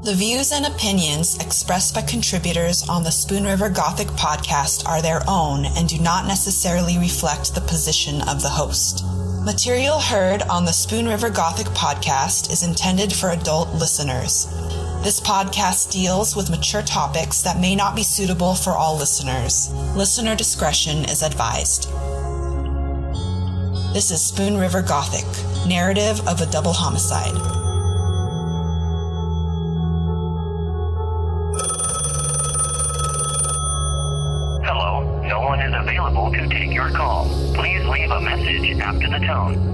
The views and opinions expressed by contributors on the Spoon River Gothic podcast are their own and do not necessarily reflect the position of the host. Material heard on the Spoon River Gothic podcast is intended for adult listeners. This podcast deals with mature topics that may not be suitable for all listeners. Listener discretion is advised. This is Spoon River Gothic, narrative of a double homicide. No one is available to take your call. Please leave a message after the tone.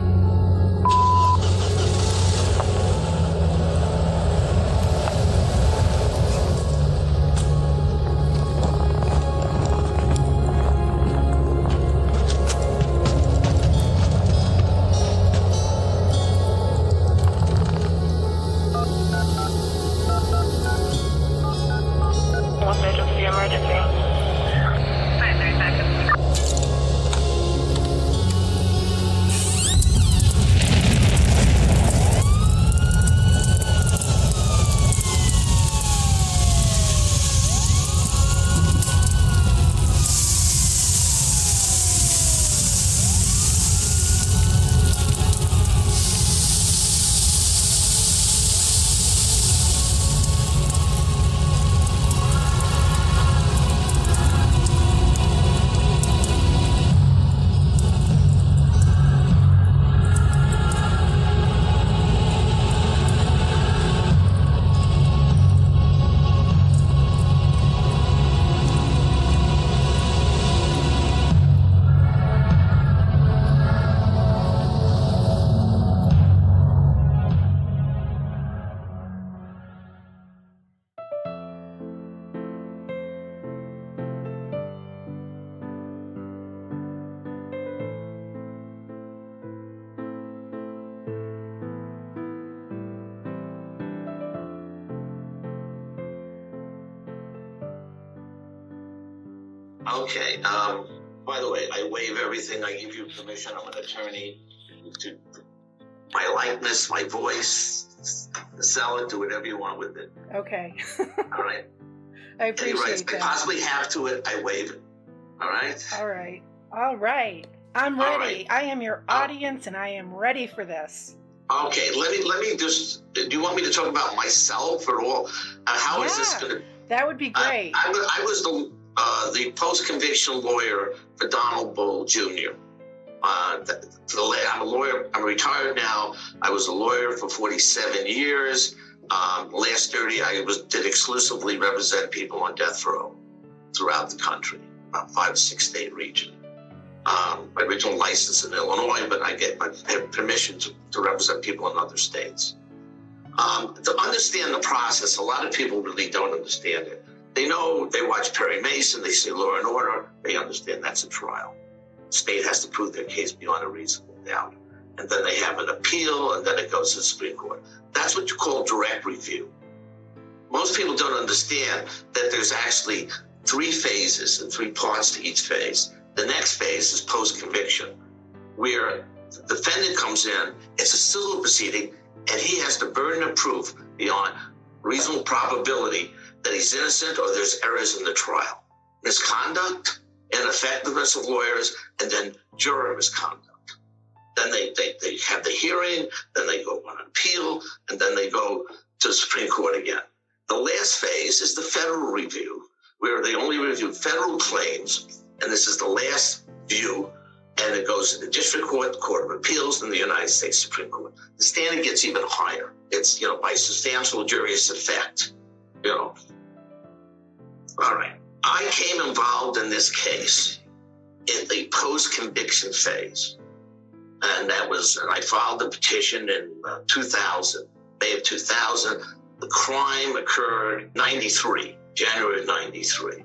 What message of the emergency? Okay, by the way, I waive everything. I give you permission. I'm an attorney. To my likeness, my voice, sell it, do whatever you want with it. Okay. All right. I Any appreciate rights I that. possibly have to it, I waive it. All right? All right. All right. I'm All ready. right. I am your audience and I am ready for this. Okay, let me just, do you want me to talk about myself or all? How is this going to... That would be great. I was the post-conviction lawyer for Donald Bull Jr. I'm a lawyer. I'm retired now. I was a lawyer for 47 years. Last 30, I did exclusively represent people on death row throughout the country, about 5 or 6 state region. My original license in Illinois, but I have permission to represent people in other states. To understand the process, a lot of people really don't understand it. They know, they watch Perry Mason, they see Law and Order, they understand that's a trial. The state has to prove their case beyond a reasonable doubt. And then they have an appeal, and then it goes to the Supreme Court. That's what you call direct review. Most people don't understand that there's actually 3 phases and 3 parts to each phase. The next phase is post-conviction, where the defendant comes in, it's a civil proceeding, and he has the burden of proof beyond reasonable probability that he's innocent or there's errors in the trial. Misconduct, ineffectiveness of lawyers, and then juror misconduct. Then they have the hearing, then they go on appeal, and then they go to the Supreme Court again. The last phase is the federal review, where they only review federal claims, and this is the last view, and it goes to the District Court, the Court of Appeals, and the United States Supreme Court. The standard gets even higher. It's, by substantial injurious effect, All right. I came involved in this case in the post-conviction phase. And I filed the petition in 2000, May of 2000. The crime occurred January of 93.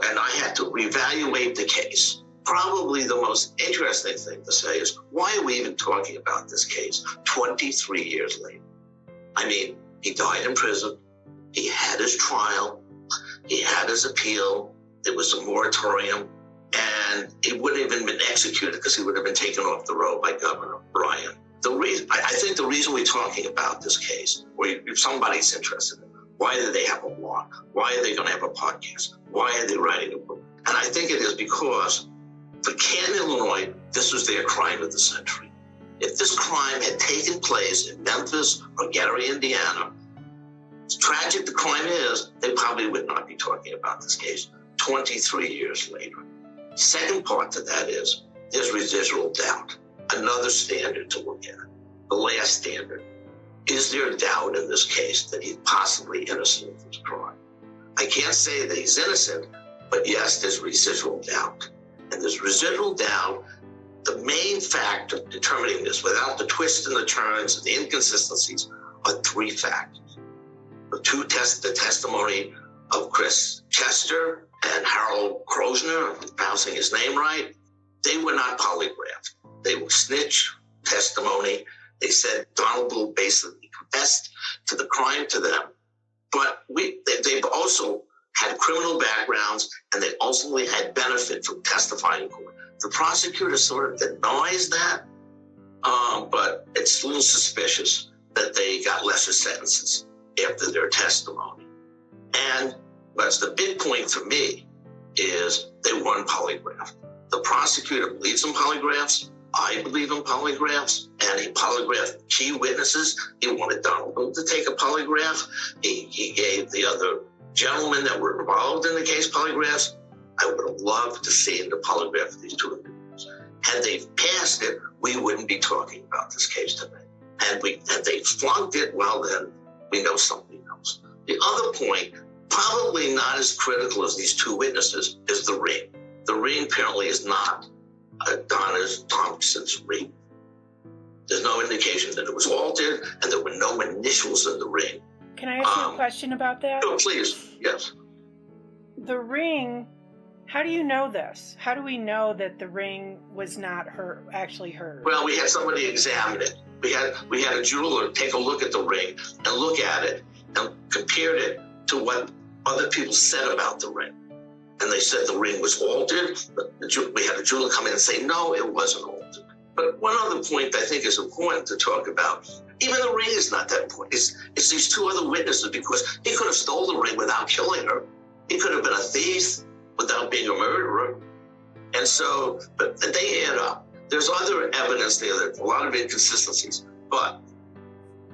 And I had to reevaluate the case. Probably the most interesting thing to say is, why are we even talking about this case 23 years later? I mean, he died in prison. He had his trial. He had his appeal. There was a moratorium. And he wouldn't have even been executed because he would have been taken off the road by Governor Bryan. I think the reason we're talking about this case, or if somebody's interested in it, why do they have a blog? Why are they going to have a podcast? Why are they writing a book? And I think it is because for Canton, Illinois, this was their crime of the century. If this crime had taken place in Memphis or Gary, Indiana, as tragic the crime is, they probably would not be talking about this case 23 years later. Second part to that is there's residual doubt, another standard to look at. The last standard. Is there doubt in this case that he's possibly innocent of this crime? I can't say that he's innocent, but yes, there's residual doubt. And there's residual doubt. The main factor determining this, without the twists and the turns and the inconsistencies, are three factors. The testimony of Chris Chester and Harold Croiser, if I'm pronouncing his name right, they were not polygraphed. They were snitch testimony. They said Donald Bull basically confessed to the crime to them. But they've also had criminal backgrounds, and they ultimately had benefit from testifying in court. The prosecutor sort of denies that, but it's a little suspicious that they got lesser sentences after their testimony. And what's the big point for me is they weren't polygraphed. The prosecutor believes in polygraphs. I believe in polygraphs, and he polygraphed key witnesses. He wanted Donald Bull to take a polygraph. He gave the other gentlemen that were involved in the case polygraphs. I would have loved to see the polygraph of these two individuals. Had they passed it, we wouldn't be talking about this case today. Had they flunked it, well then, we know something else. The other point, probably not as critical as these two witnesses, is the ring. The ring apparently is not Donna Tompkins's ring. There's no indication that it was altered, and there were no initials in the ring. Can I ask you a question about that? Oh, please, yes. The ring, how do you know this? How do we know that the ring was not actually hers? Well, we had somebody examine it. We had a jeweler take a look at the ring and look at it and compared it to what other people said about the ring. And they said the ring was altered. We had a jeweler come in and say, no, it wasn't altered. But one other point I think is important to talk about, even the ring is not that important. It's these two other witnesses, because he could have stolen the ring without killing her. He could have been a thief without being a murderer. And so, but they add up. There's other evidence there, there's a lot of inconsistencies. But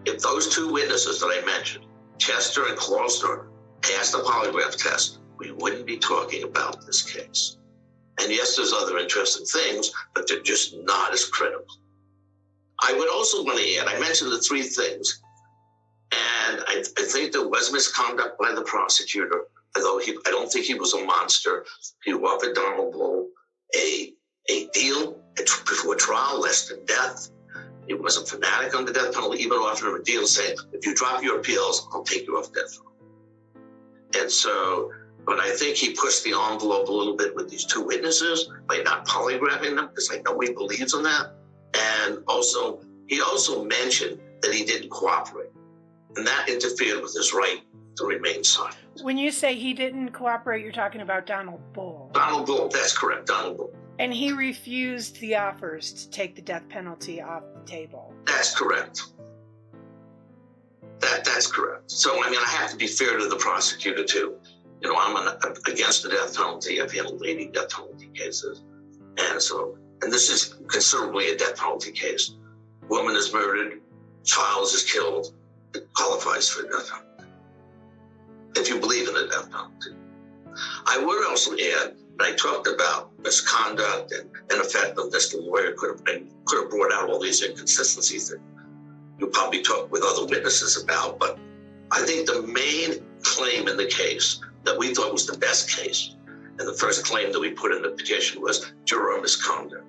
if those two witnesses that I mentioned, Chester and Croiser, passed the polygraph test, we wouldn't be talking about this case. And yes, there's other interesting things, but they're just not as critical. I would also want to add, I mentioned the three things, and I think there was misconduct by the prosecutor, although I don't think he was a monster. He offered Donald Bull a deal before trial, less than death. He was a fanatic on the death penalty, even offered him a deal saying, if you drop your appeals, I'll take you off death row. And so, but I think he pushed the envelope a little bit with these two witnesses by not polygraphing them, because I know he believes in that. And also, he also mentioned that he didn't cooperate. And that interfered with his right to remain silent. When you say he didn't cooperate, you're talking about Donald Bull. Donald Bull, that's correct, Donald Bull. And he refused the offers to take the death penalty off the table. That's correct. That's correct. So, I mean, I have to be fair to the prosecutor, too. You know, I'm against the death penalty. I've handled 80 death penalty cases. And this is considerably a death penalty case. Woman is murdered, child is killed, it qualifies for death penalty, if you believe in the death penalty. I would also add, I talked about misconduct and ineffectiveness. The lawyer could have brought out all these inconsistencies that you probably talked with other witnesses about. But I think the main claim in the case that we thought was the best case, and the first claim that we put in the petition, was juror misconduct.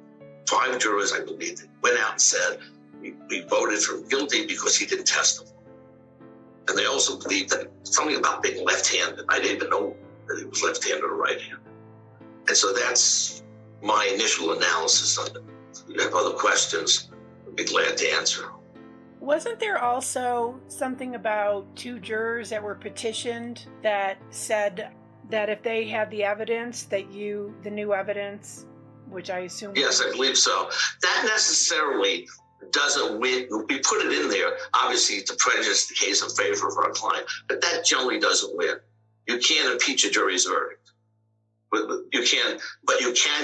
5 jurors, I believe, went out and said, we voted for him guilty because he didn't testify. And they also believed that something about being left-handed. I didn't even know that he was left-handed or right-handed. And so that's my initial analysis of it. If you have other questions, I'd be glad to answer. Wasn't there also something about 2 jurors that were petitioned that said that if they had the evidence, the new evidence, which I assume... Yes, I believe so. That necessarily doesn't win. We put it in there, obviously, to prejudice the case in favor of our client, but that generally doesn't win. You can't impeach a jury's verdict. But you can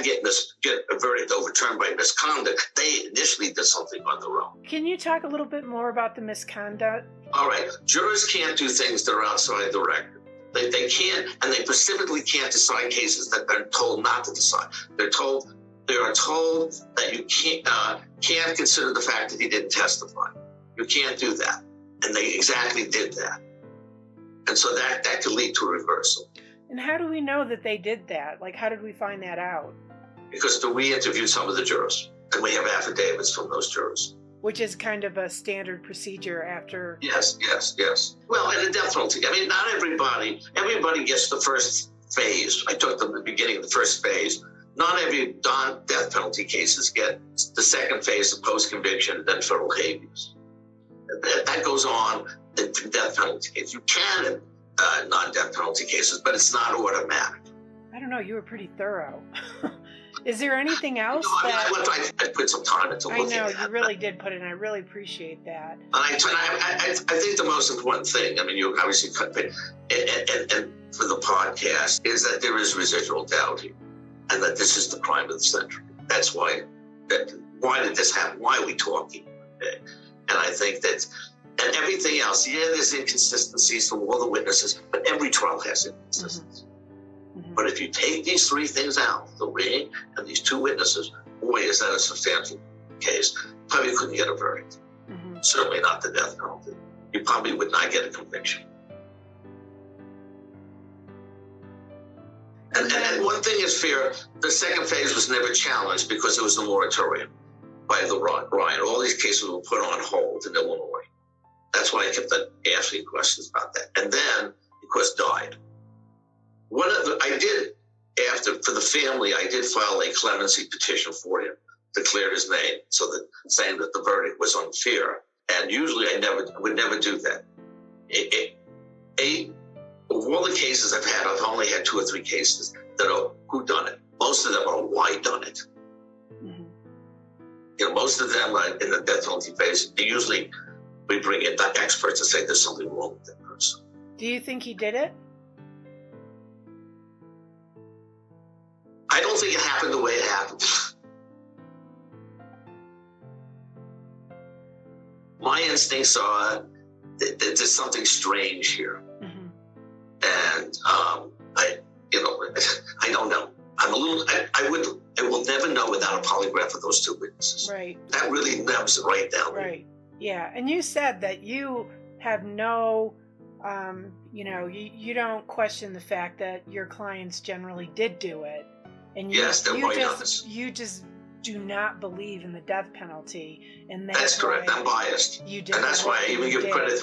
get a verdict overturned by misconduct. They initially did something on their own. Can you talk a little bit more about the misconduct? All right. Jurors can't do things that are outside the record. They can't, and they specifically can't decide cases that they're told not to decide. They are told that you can't consider the fact that he didn't testify. You can't do that. And they exactly did that. And so that could lead to a reversal. And how do we know that they did that? Like, how did we find that out? Because we interviewed some of the jurors, and we have affidavits from those jurors. Which is kind of a standard procedure after... Yes. Well, in a death penalty, I mean, not everybody gets the first phase. I took them at the beginning of the first phase. Not every non-death penalty cases get the second phase of post-conviction and then federal habeas. That goes on in death penalty cases. You can in non-death penalty cases, but it's not automatic. I don't know. You were pretty thorough. Is there anything else I put some time into looking at that. I know, you really did put it in. I really appreciate that. I think the most important thing, I mean, you obviously cut it, and for the podcast, is that there is residual doubt here, and that this is the crime of the century. That's why did this happen? Why are we talking today? And I think that, and everything else, there's inconsistencies from all the witnesses, but every trial has inconsistencies. Mm-hmm. But if you take these three things out, the ring and these two witnesses, boy, is that a substantial case. Probably couldn't get a verdict. Mm-hmm. Certainly not the death penalty. You probably would not get a conviction. And one thing is fair, the second phase was never challenged because it was a moratorium by the Ryan. All these cases were put on hold in Illinois. That's why I kept asking questions about that. And then, of course, died. For the family, I did file a clemency petition for him, declared his name, saying that the verdict was unfair. And usually I would never do that. Of all the cases I've had, I've only had 2 or 3 cases that are who done it. Most of them are why done it. Mm-hmm. Most of them are in the death penalty phase. Usually we bring in the experts and say there's something wrong with that person. Do you think he did it? I don't think it happened the way it happened. My instincts are that there's something strange here. Mm-hmm. And I don't know. I will never know without a polygraph of those 2 witnesses. Right. That really nubs it right down. Right. Yeah. And you said that you have no, you don't question the fact that your clients generally did do it. And you just do not believe in the death penalty, and that's correct. I'm biased, and that's why I even give credit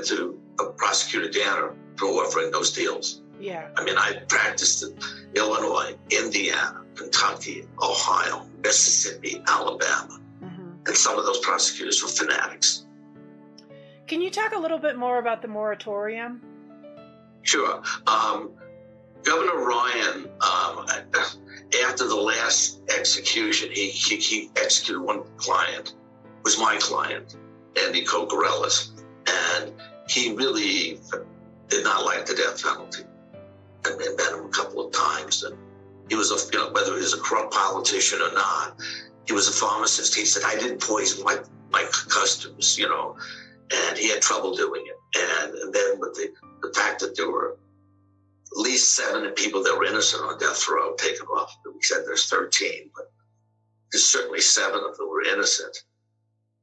to prosecutor Danner for offering those deals. Yeah, I mean, I practiced in Illinois, Indiana, Kentucky, Ohio, Mississippi, Alabama, and some of those prosecutors were fanatics. Can you talk a little bit more about the moratorium? Sure. Governor Ryan, after the last execution, he executed one client, was my client, Andy Cocorellis, and he really did not like the death penalty. I met him a couple of times, and he was whether he was a corrupt politician or not, he was a pharmacist. He said, I didn't poison my customers, and he had trouble doing it. And then with the fact that there were at least 7 people that were innocent on death row taken off. We said there's 13, but there's certainly 7 of them were innocent.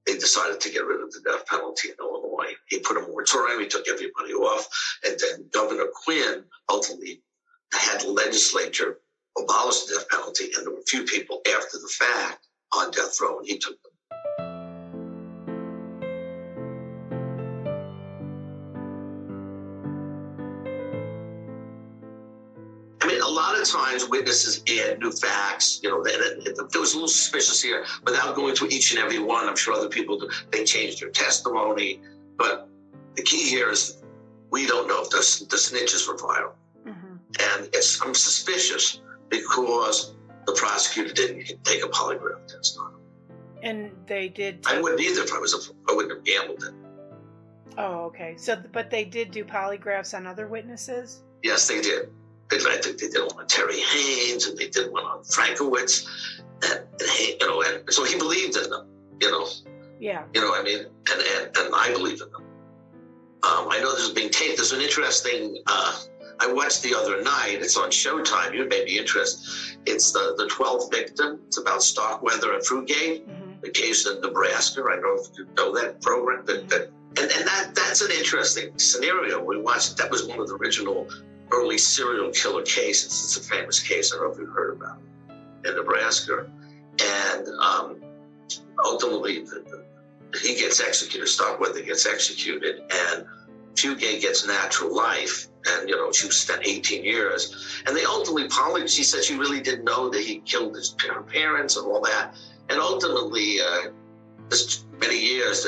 They decided to get rid of the death penalty in Illinois. He put a moratorium, he took everybody off, and then Governor Quinn ultimately had the legislature abolish the death penalty, and there were a few people after the fact on death row, and he took them. A lot of times witnesses add new facts, there was a little suspicious here without going through each and every one. I'm sure other people do. They changed their testimony. But the key here is we don't know if the snitches were viral. Mm-hmm. And I'm suspicious because the prosecutor didn't take a polygraph test on them. And they did. I wouldn't either if I wouldn't have gambled it. Oh, okay. So, but they did do polygraphs on other witnesses? Yes, they did. I think they did one on Terry Haynes, and they did one on Frankowitz, and so he believed in them, Yeah. I mean, and I believe in them. I know this is being taped. There's an interesting, I watched the other night, it's on Showtime, you may be interested. It's the 12th victim. It's about Starkweather and Fruitgate, the case in Nebraska. I don't know if you know that program. That's an interesting scenario. We watched, that was one of the original early serial killer cases. It's a famous case, I don't know if you've heard about it, in Nebraska. And ultimately, he gets executed, Starkweather gets executed, and Fugate gets natural life, and she spent 18 years. And they ultimately she said she really didn't know that he killed her parents and all that. And ultimately, just many years,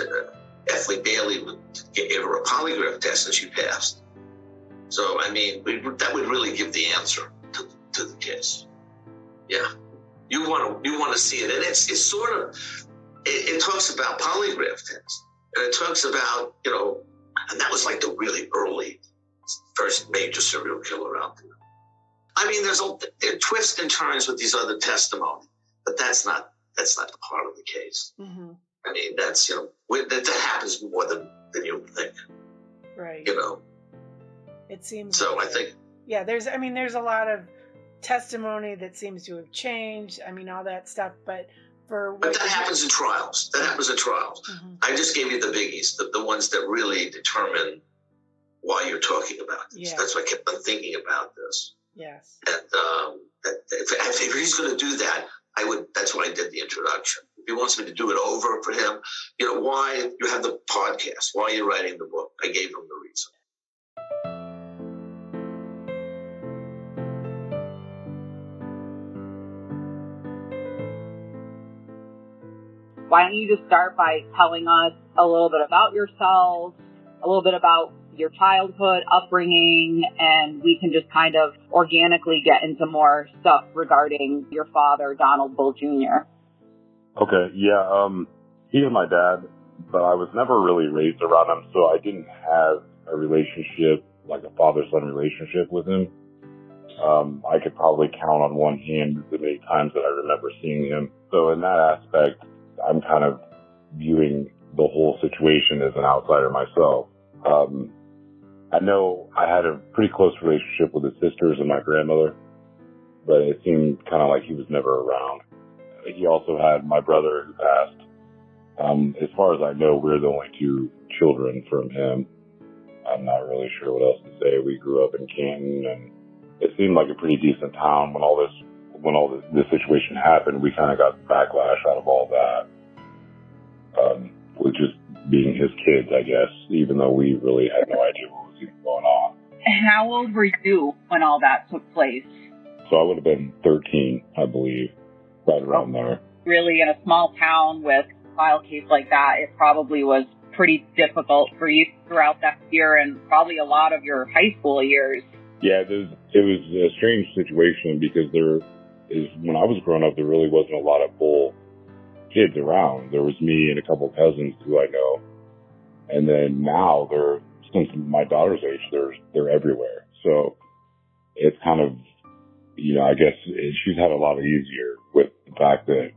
Ethel Bailey gave her a polygraph test, and she passed. So, I mean, that would really give the answer to the case. Yeah, you want to see it, and it's sort of it talks about polygraph tests, and it talks about and that was like the really early first major serial killer out there. I mean, there are twists and turns with these other testimonies, but that's not the part of the case. Mm-hmm. I mean, that's that happens more than you think. Right. It seems so. Like I think. Yeah, there's a lot of testimony that seems to have changed. I mean, all that stuff, but that happens in trials. That happens in trials. Mm-hmm. I just gave you the biggies, the ones that really determine why you're talking about this. Yeah. That's why I kept on thinking about this. Yes. And if he's going to do that, that's why I did the introduction. If he wants me to do it over for him, why you have the podcast, why you're writing the book, I gave him the reason. Why don't you just start by telling us a little bit about yourselves, a little bit about your childhood, upbringing, and we can just kind of organically get into more stuff regarding your father, Donald Bull Jr. Okay, yeah, he is my dad, but I was never really raised around him, so I didn't have a relationship, like a father-son relationship with him. I could probably count on one hand the many times that I remember seeing him. So in that aspect, I'm kind of viewing the whole situation as an outsider myself. I know I had a pretty close relationship with his sisters and my grandmother, but it seemed kind of like he was never around. He also had my brother who passed. As far as I know, we're the only two children from him. I'm not really sure what else to say. We grew up in Canton, and it seemed like a pretty decent town when all this situation happened. We kind of got backlash out of all that, with just being his kids, I guess, even though we really had no idea what was even going on. How old were you when all that took place? So I would have been 13, I believe, right around there. Really, in a small town with a file case like that, it probably was pretty difficult for you throughout that year and probably a lot of your high school years. Yeah, it was a strange situation because when I was growing up, there really wasn't a lot of Bull kids around. There was me and a couple of cousins who I know. And then now since my daughter's age, they're everywhere. So it's kind of, I guess she's had a lot easier with the fact that,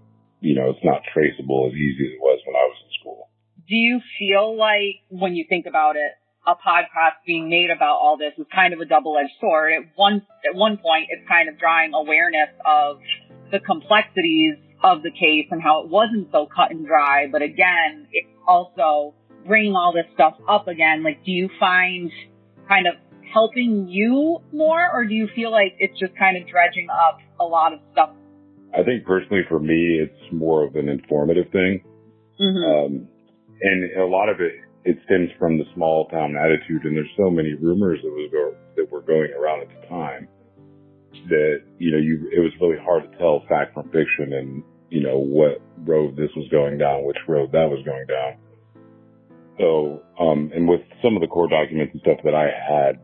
it's not traceable as easy as it was when I was in school. Do you feel like when you think about it, a podcast being made about all this is kind of a double-edged sword? At one point, it's kind of drawing awareness of the complexities of the case and how it wasn't so cut and dry. But again, it's also bringing all this stuff up again. Like, do you find kind of helping you more, or do you feel like it's just kind of dredging up a lot of stuff? I think personally for me, it's more of an informative thing. Mm-hmm. And a lot of it stems from the small town attitude, and there's so many rumors that were going around at the time that, it was really hard to tell fact from fiction and, what road this was going down, which road that was going down. So, and with some of the court documents and stuff that I had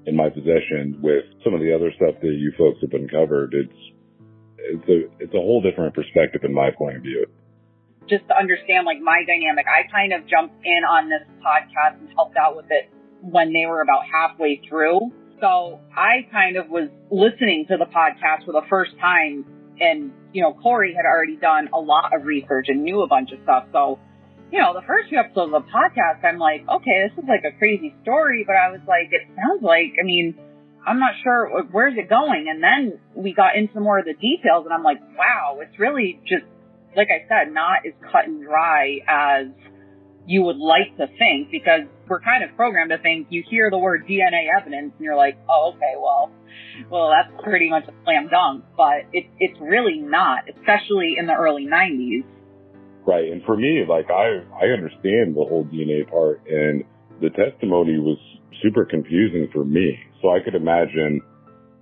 in my possession, with some of the other stuff that you folks have uncovered, it's a whole different perspective in my point of view. just to understand like my dynamic, I kind of jumped in on this podcast and helped out with it when they were about halfway through. So I kind of was listening to the podcast for the first time, and, you know, Corey had already done a lot of research and knew a bunch of stuff. So, you know, the first few episodes of the podcast, I'm like, okay, this is like a crazy story, but I was like, it sounds like, I mean, I'm not sure, where's it going? And then we got into more of the details, and I'm like, wow, it's really just, like I said, not as cut and dry as you would like to think, because we're kind of programmed to think, you hear the word DNA evidence and you're like, oh, okay, well, that's pretty much a slam dunk, but it's really not, especially in the early 90s. Right. And for me, like, I understand the whole DNA part, and the testimony was super confusing for me. So I could imagine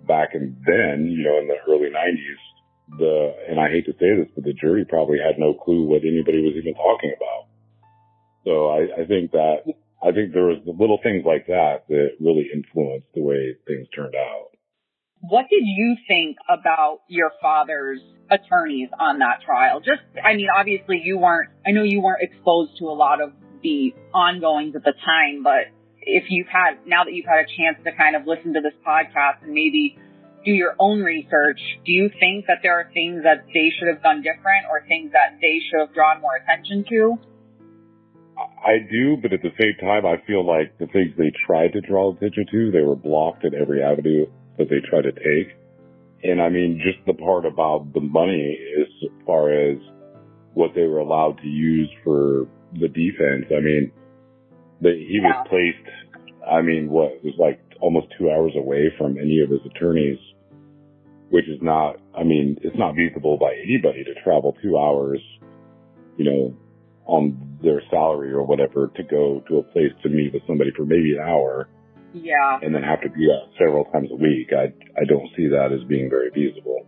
back then, you know, in the early 90s, and I hate to say this, but the jury probably had no clue what anybody was even talking about. So I think there was the little things like that really influenced the way things turned out. What did you think about your father's attorneys on that trial? Just, I mean, obviously I know you weren't exposed to a lot of the ongoings at the time, but now that you've had a chance to kind of listen to this podcast and maybe do your own research, do you think that there are things that they should have done different or things that they should have drawn more attention to? I do, but at the same time, I feel like the things they tried to draw attention to, they were blocked at every avenue that they tried to take. And I mean, just the part about the money as far as what they were allowed to use for the defense. I mean, he was placed, it was like almost 2 hours away from any of his attorneys, which is not, it's not feasible by anybody to travel 2 hours, you know, on their salary or whatever to go to a place to meet with somebody for maybe an hour. Yeah. And then have to be out several times a week. I don't see that as being very feasible.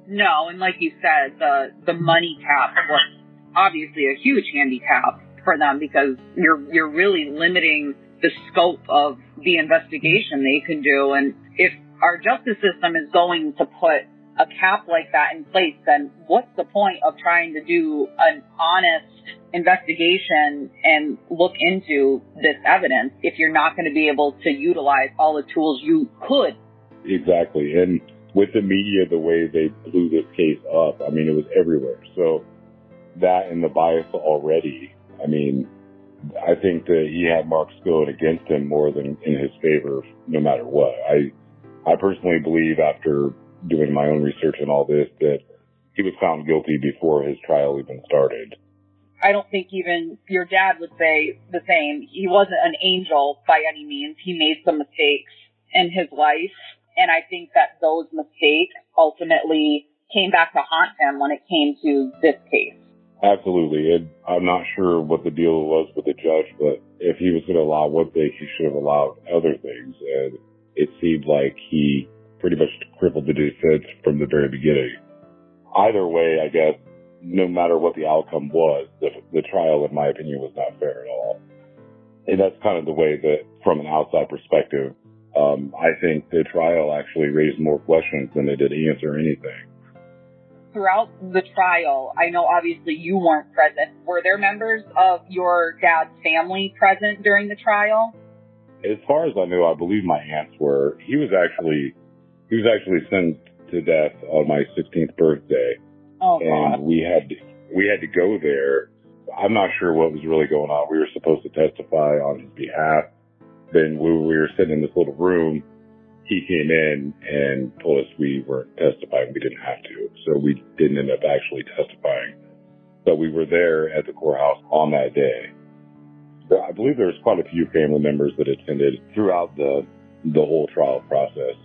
No, and like you said, the money cap was obviously a huge handicap for them, because you're really limiting the scope of the investigation they can do. And if our justice system is going to put a cap like that in place, then what's the point of trying to do an honest investigation and look into this evidence if you're not going to be able to utilize all the tools you could? Exactly. And with the media, the way they blew this case up, it was everywhere. So that and the bias already, I think that he had marks going against him more than in his favor, no matter what. I personally believe, after doing my own research and all this, that he was found guilty before his trial even started. I don't think even your dad would say the same. He wasn't an angel by any means. He made some mistakes in his life, and I think that those mistakes ultimately came back to haunt him when it came to this case. Absolutely. I'm not sure what the deal was with the judge, but if he was going to allow one thing, he should have allowed other things, and it seemed like he pretty much crippled the defense from the very beginning. Either way, I guess, no matter what the outcome was, the trial, in my opinion, was not fair at all. And that's kind of the way that, from an outside perspective, I think the trial actually raised more questions than it did answer anything. Throughout the trial, I know obviously you weren't present. Were there members of your dad's family present during the trial? As far as I know, I believe my aunts were. He was actually sentenced to death on my 16th birthday. Oh, and God. we had to go there. I'm not sure what was really going on. We were supposed to testify on his behalf. Then when we were sitting in this little room, he came in and told us we weren't testifying. We didn't have to. So we didn't end up actually testifying. But we were there at the courthouse on that day. So I believe there was quite a few family members that attended throughout the whole trial process.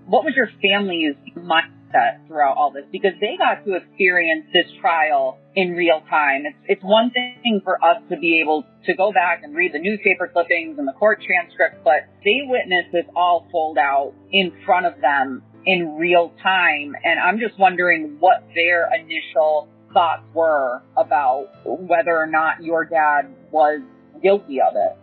What was your family's mindset throughout all this? Because they got to experience this trial in real time. It's one thing for us to be able to go back and read the newspaper clippings and the court transcripts, but they witnessed this all fold out in front of them in real time. And I'm just wondering what their initial thoughts were about whether or not your dad was guilty of it.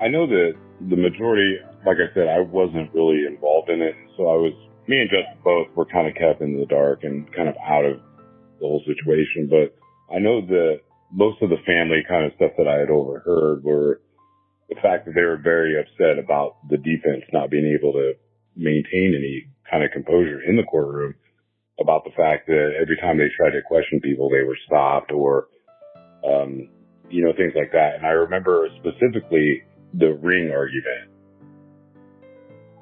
I know that the majority, like I said, I wasn't really involved in it. So me and Justin both were kind of kept in the dark and kind of out of the whole situation, but I know that most of the family kind of stuff that I had overheard were the fact that they were very upset about the defense not being able to maintain any kind of composure in the courtroom, about the fact that every time they tried to question people, they were stopped or, things like that. And I remember specifically the ring argument.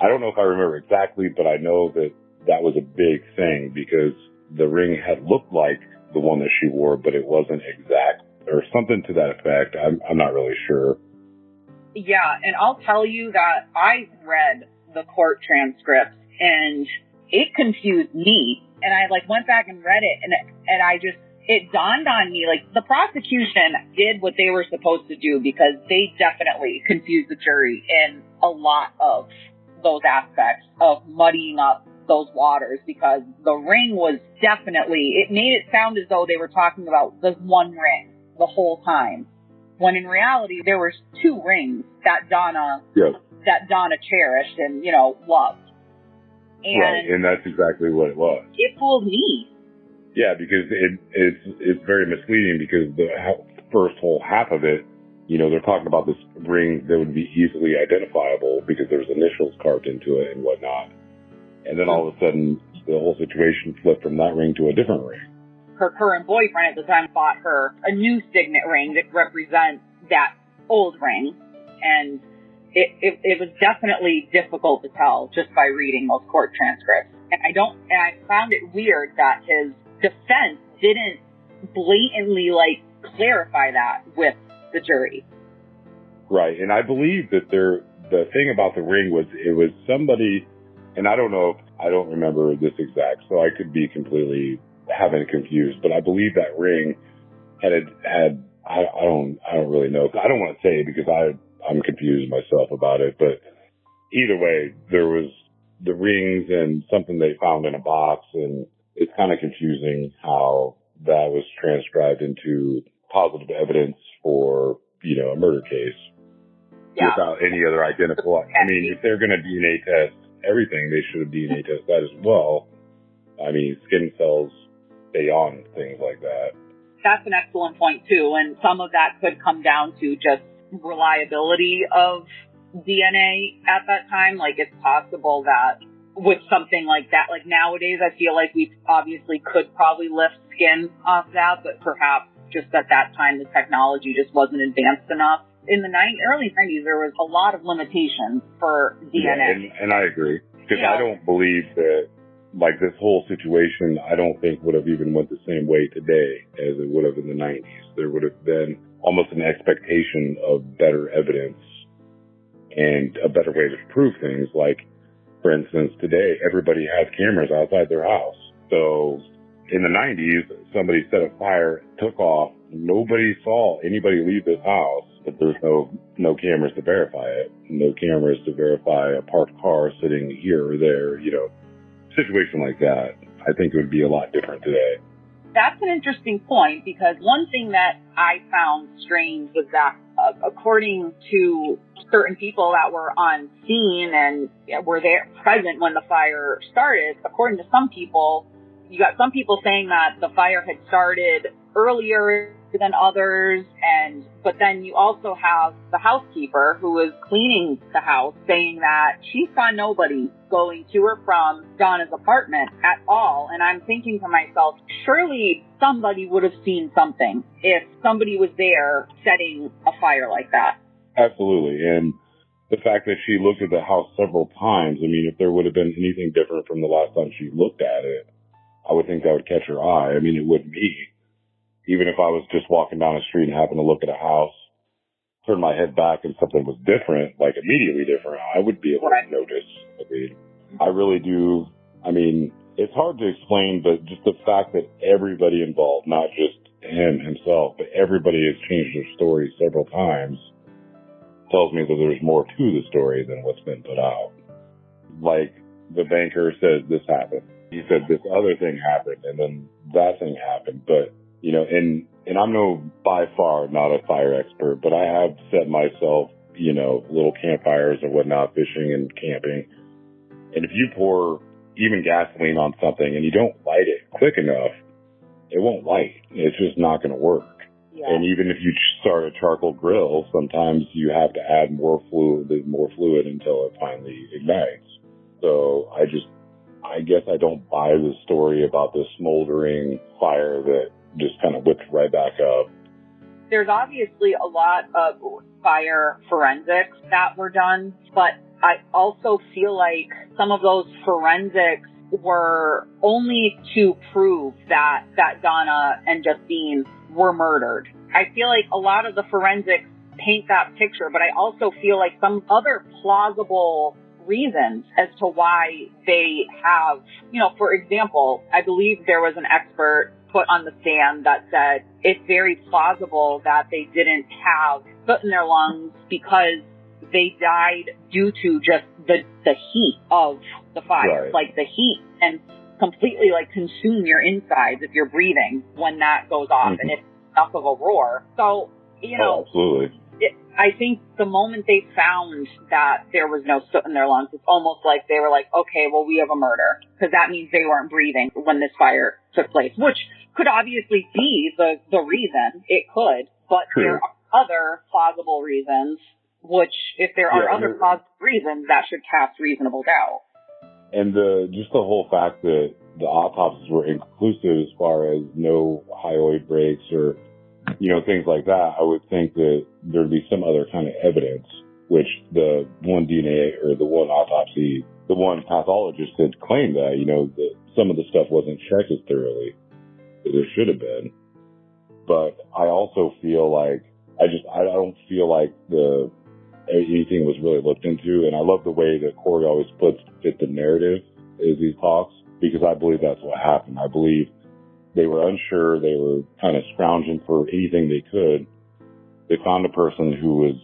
I don't know if I remember exactly, but I know that that was a big thing because the ring had looked like the one that she wore, but it wasn't exact or something to that effect. I'm not really sure. Yeah, and I'll tell you that I read the court transcripts and it confused me. And I went back and read it and it dawned on me, the prosecution did what they were supposed to do because they definitely confused the jury in a lot of those aspects of muddying up those waters, because the ring was it made it sound as though they were talking about the one ring the whole time, when in reality there were two rings that Donna cherished and, loved. And right, and that's exactly what it was. It fooled me. Yeah, because it's very misleading because the first whole half of it, they're talking about this ring that would be easily identifiable because there's initials carved into it and whatnot. And then all of a sudden, the whole situation flipped from that ring to a different ring. Her current boyfriend at the time bought her a new signet ring that represents that old ring. And it was definitely difficult to tell just by reading those court transcripts. And I found it weird that his defense didn't blatantly clarify that with the jury. Right. And I believe that the thing about the ring was it was somebody, and I don't remember this exact, so I could be completely having it confused, but I believe that ring had I don't really know. I don't want to say it because I'm confused myself about it, but either way, there was the rings and something they found in a box, and it's kind of confusing how that was transcribed into positive evidence for, a murder case without any other identical. I mean, if they're going to DNA test everything, they should have DNA tested that as well. I mean, skin cells stay on things like that. That's an excellent point too, and some of that could come down to just reliability of DNA at that time. It's possible that with something like that, nowadays, I feel like we obviously could probably lift skin off that, but perhaps just at that time, the technology just wasn't advanced enough. In the early 90s, there was a lot of limitations for DNA. Yeah, and I agree, because I don't believe that, this whole situation, I don't think would have even went the same way today as it would have in the 90s. There would have been almost an expectation of better evidence and a better way to prove things. For instance, today, everybody has cameras outside their house. So in the 90s, somebody set a fire, took off. Nobody saw anybody leave this house, but there's no cameras to verify it. No cameras to verify a parked car sitting here or there, situation like that. I think it would be a lot different today. That's an interesting point, because one thing that I found strange was that according to certain people that were on scene and were there present when the fire started, according to some people, you got some people saying that the fire had started earlier than others, but then you also have the housekeeper who was cleaning the house saying that she saw nobody going to or from Donna's apartment at all. And I'm thinking to myself, surely somebody would have seen something if somebody was there setting a fire like that. Absolutely. And the fact that she looked at the house several times, I mean, if there would have been anything different from the last time she looked at it, I would think that would catch her eye. I mean, it would me. Even if I was just walking down the street and happened to look at a house, turn my head back and something was different, immediately different, I would be able to notice. I mean, I really do. I mean, it's hard to explain, but just the fact that everybody involved, not just him himself, but everybody has changed their story several times, tells me that there's more to the story than what's been put out. The banker says this happened. He said this other thing happened, and then that thing happened, but and I'm by far not a fire expert, but I have set myself, little campfires or whatnot, fishing and camping. And if you pour even gasoline on something and you don't light it quick enough, it won't light. It's just not going to work. Yeah. And even if you start a charcoal grill, sometimes you have to add more fluid until it finally ignites. So I guess I don't buy the story about the smoldering fire that just kind of whipped right back up. There's obviously a lot of fire forensics that were done, but I also feel like some of those forensics were only to prove that Donna and Justine were murdered. I feel like a lot of the forensics paint that picture, but I also feel like some other plausible reasons as to why they have, for example, I believe there was an expert put on the stand that said it's very plausible that they didn't have soot in their lungs because they died due to just the heat of the fire, right. Like the heat and completely like consume your insides if you're breathing when that goes off and it's enough of a roar. So, absolutely. I think the moment they found that there was no soot in their lungs, it's almost like they were like, okay, well, we have a murder because that means they weren't breathing when this fire took place, which could obviously be the reason. It could, but True. There are other plausible reasons, which if there are other plausible reasons, that should cast reasonable doubt. And just the whole fact that the autopsies were inconclusive as far as no hyoid breaks or, things like that, I would think that there'd be some other kind of evidence, which the one DNA or the one autopsy, the one pathologist had claimed that, that some of the stuff wasn't checked as thoroughly as there should have been. But I also feel like, I don't feel like anything was really looked into. And I love the way that Corey always fit the narrative as he talks, because I believe that's what happened. I believe they were unsure. They were kind of scrounging for anything they could. They found a person who was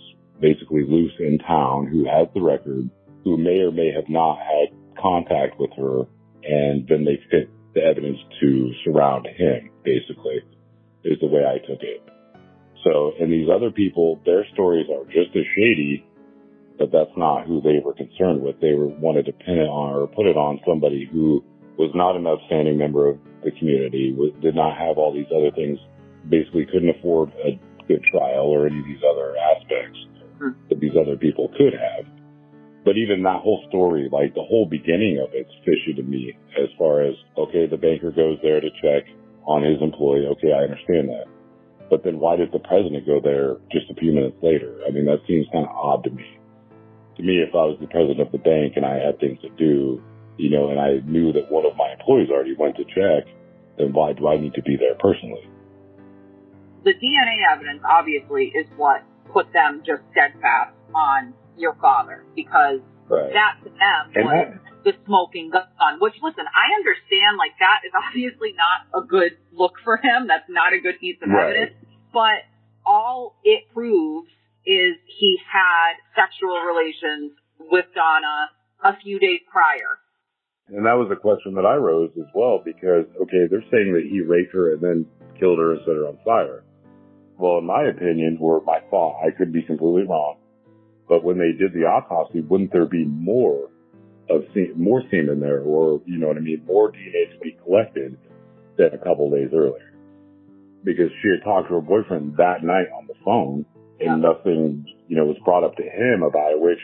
basically loose in town, who had the record, who may or may have not had contact with her, and then they fit the evidence to surround him, basically, is the way I took it. So, and these other people, their stories are just as shady, but that's not who they were concerned with. They wanted to pin it on or put it on somebody who was not an outstanding member of the community, did not have all these other things, basically couldn't afford a good trial or any of these other aspects that these other people could have. But even that whole story, like the whole beginning of it's fishy to me as far as, okay, the banker goes there to check on his employee. Okay, I understand that. But then why did the president go there just a few minutes later? I mean, that seems kind of odd to me. To me, if I was the president of the bank and I had things to do, and I knew that one of my employees already went to check, then why do I need to be there personally? The DNA evidence, obviously, is what put them just steadfast on your father, because that to them was the smoking gun, which, listen, I understand, like, that is obviously not a good look for him. That's not a good piece of evidence. But all it proves is he had sexual relations with Donna a few days prior. And that was a question that I rose as well, because, okay, they're saying that he raped her and then killed her and set her on fire. Well, in my opinion, or my thought, I could be completely wrong, but when they did the autopsy, wouldn't there be more semen there, or, more DNA to be collected than a couple days earlier? Because she had talked to her boyfriend that night on the phone, and nothing, was brought up to him about it, which,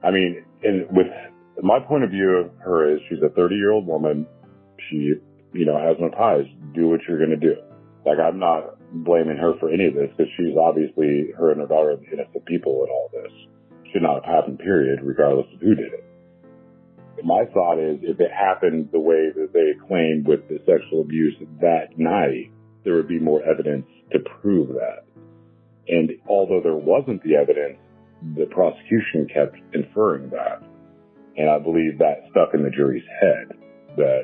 and with my point of view of her is she's a 30-year-old woman. She, has no ties. Do what you're going to do. Like, I'm not blaming her for any of this, because she's obviously, her and her daughter are the innocent people in all this. Should not have happened, period, regardless of who did it. My thought is, if it happened the way that they claimed with the sexual abuse that night, there would be more evidence to prove that. And although there wasn't the evidence, the prosecution kept inferring that. And I believe that stuck in the jury's head that,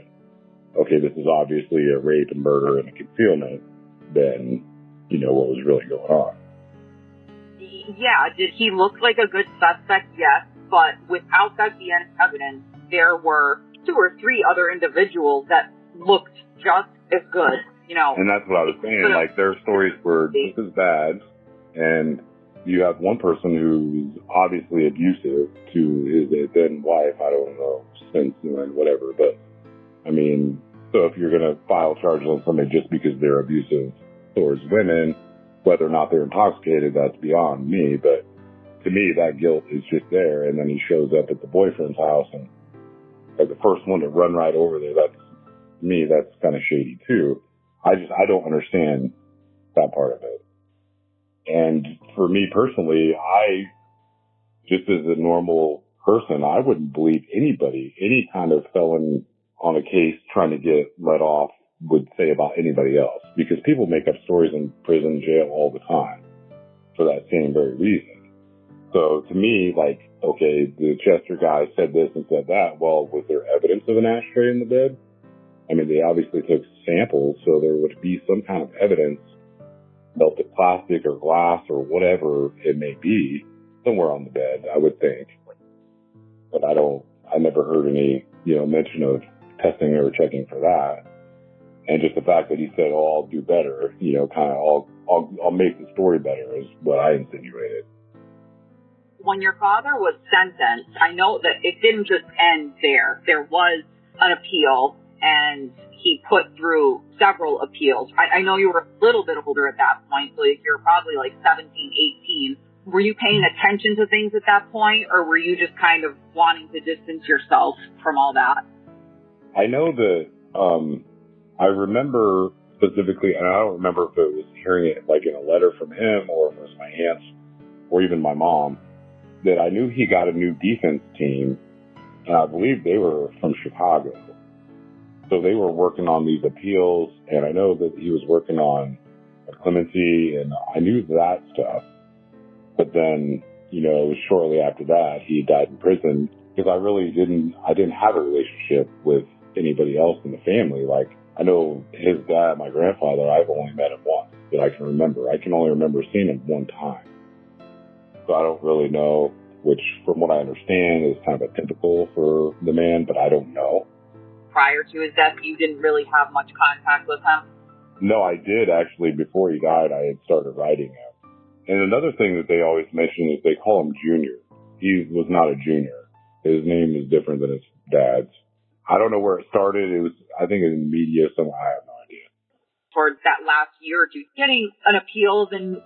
okay, this is obviously a rape and murder and a concealment, then, what was really going on. Yeah, did he look like a good suspect? Yes, but without that DNA evidence, there were 2 or 3 other individuals that looked just as good, And that's what I was saying, like, their stories were just as bad, and you have one person who's obviously abusive to his then wife, I don't know, since and whatever, but, So if you're going to file charges on somebody just because they're abusive towards women, whether or not they're intoxicated, that's beyond me. But to me, that guilt is just there. And then he shows up at the boyfriend's house and like the first one to run right over there. That's me. That's kind of shady too. I don't understand that part of it. And for me personally, just as a normal person, I wouldn't believe anybody, any kind of felon on a case trying to get let off would say about anybody else, because people make up stories in prison, jail all the time for that same very reason. So to me, like, okay, the Chester guy said this and said that. Well, was there evidence of an ashtray in the bed? I mean, they obviously took samples, so there would be some kind of evidence, melted plastic or glass or whatever it may be, somewhere on the bed, I would think. But I never heard any, mention of testing or checking for that. And just the fact that he said, oh, I'll do better, kind of, I'll make the story better is what I insinuated. When your father was sentenced, I know that it didn't just end there. There was an appeal, and he put through several appeals. I know you were a little bit older at that point, so you're probably like 17, 18. Were you paying attention to things at that point, or were you just kind of wanting to distance yourself from all that? I know that I remember specifically, and I don't remember if it was hearing it like in a letter from him or if it was my aunts or even my mom, that I knew he got a new defense team, and I believe they were from Chicago. So they were working on these appeals, and I know that he was working on clemency, and I knew that stuff. But then, it was shortly after that he died in prison, because I didn't have a relationship with anybody else in the family. Like, I know his dad, my grandfather, I've only met him once that I can remember. I can only remember seeing him one time. So I don't really know, which from what I understand is kind of atypical for the man, but I don't know. Prior to his death, you didn't really have much contact with him? No, I did actually. Before he died, I had started writing him. And another thing that they always mention is they call him Junior. He was not a junior. His name is different than his dad's. I don't know where it started. It was, I think, in the media. I have no idea. Towards that last year or two, getting an appeals and,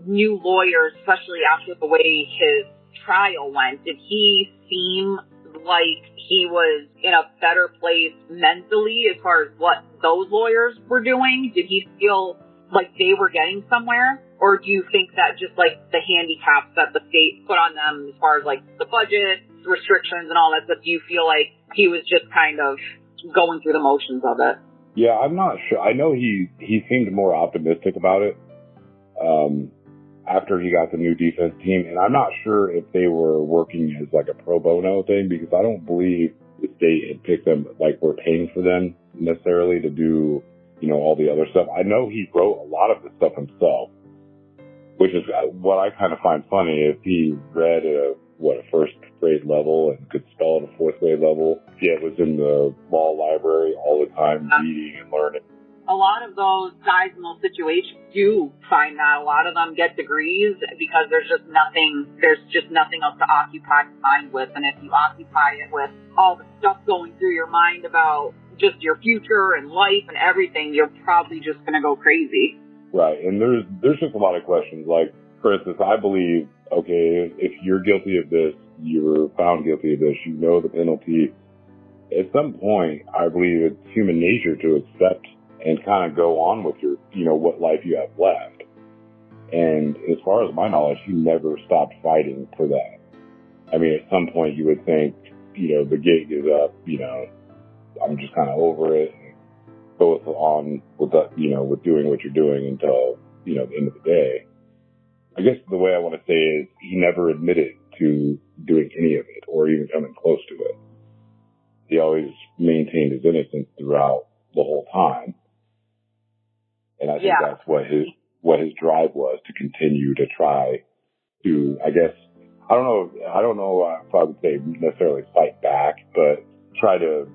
new lawyers, especially after the way his trial went, did he seem like he was in a better place mentally as far as what those lawyers were doing? Did he feel like they were getting somewhere? Or do you think that just like the handicaps that the state put on them as far as like the budget, restrictions and all that stuff, do you feel like he was just kind of going through the motions of it? Yeah, I'm not sure. I know he seemed more optimistic about it after he got the new defense team. And I'm not sure if they were working as like a pro bono thing, because I don't believe the state had picked them, like we're paying for them necessarily to do, all the other stuff. I know he wrote a lot of the stuff himself, which is what I kind of find funny. If he read a first grade level and could spell at a fourth grade level, it was in the law library all the time, reading and learning. A lot of those guys in those situations do find that a lot of them get degrees because there's just nothing else to occupy your mind with. And if you occupy it with all the stuff going through your mind about just your future and life and everything, you're probably just going to go crazy. Right. And there's just a lot of questions. Like, for instance, I believe, okay, if you're guilty of this, you were found guilty of this, the penalty. At some point, I believe it's human nature to accept and kind of go on with your, what life you have left. And as far as my knowledge, he never stopped fighting for that. I mean, at some point you would think, the gig is up, I'm just kind of over it and go on with that, with doing what you're doing until, the end of the day. I guess the way I want to say is he never admitted to doing any of it or even coming close to it. He always maintained his innocence throughout the whole time. And I think that's what his drive was, to continue to try to, I guess, I don't know if I would say necessarily fight back, but try to,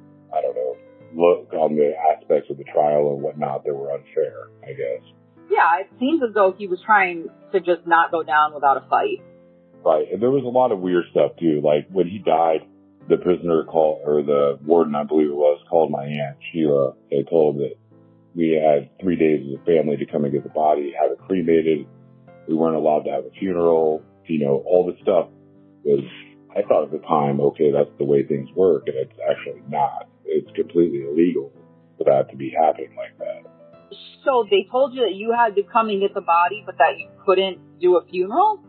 look on the aspects of the trial and whatnot that were unfair, I guess. Yeah, it seems as though he was trying to just not go down without a fight. Right, and there was a lot of weird stuff too. Like when he died, the prisoner called, or the warden, I believe it was, called my aunt, Sheila. They told that we had 3 days as a family to come and get the body, have it cremated. We weren't allowed to have a funeral. All this stuff was, I thought at the time, okay, that's the way things work, and it's actually not. It's completely illegal for that to be happening like that. So they told you that you had to come and get the body, but that you couldn't do a funeral?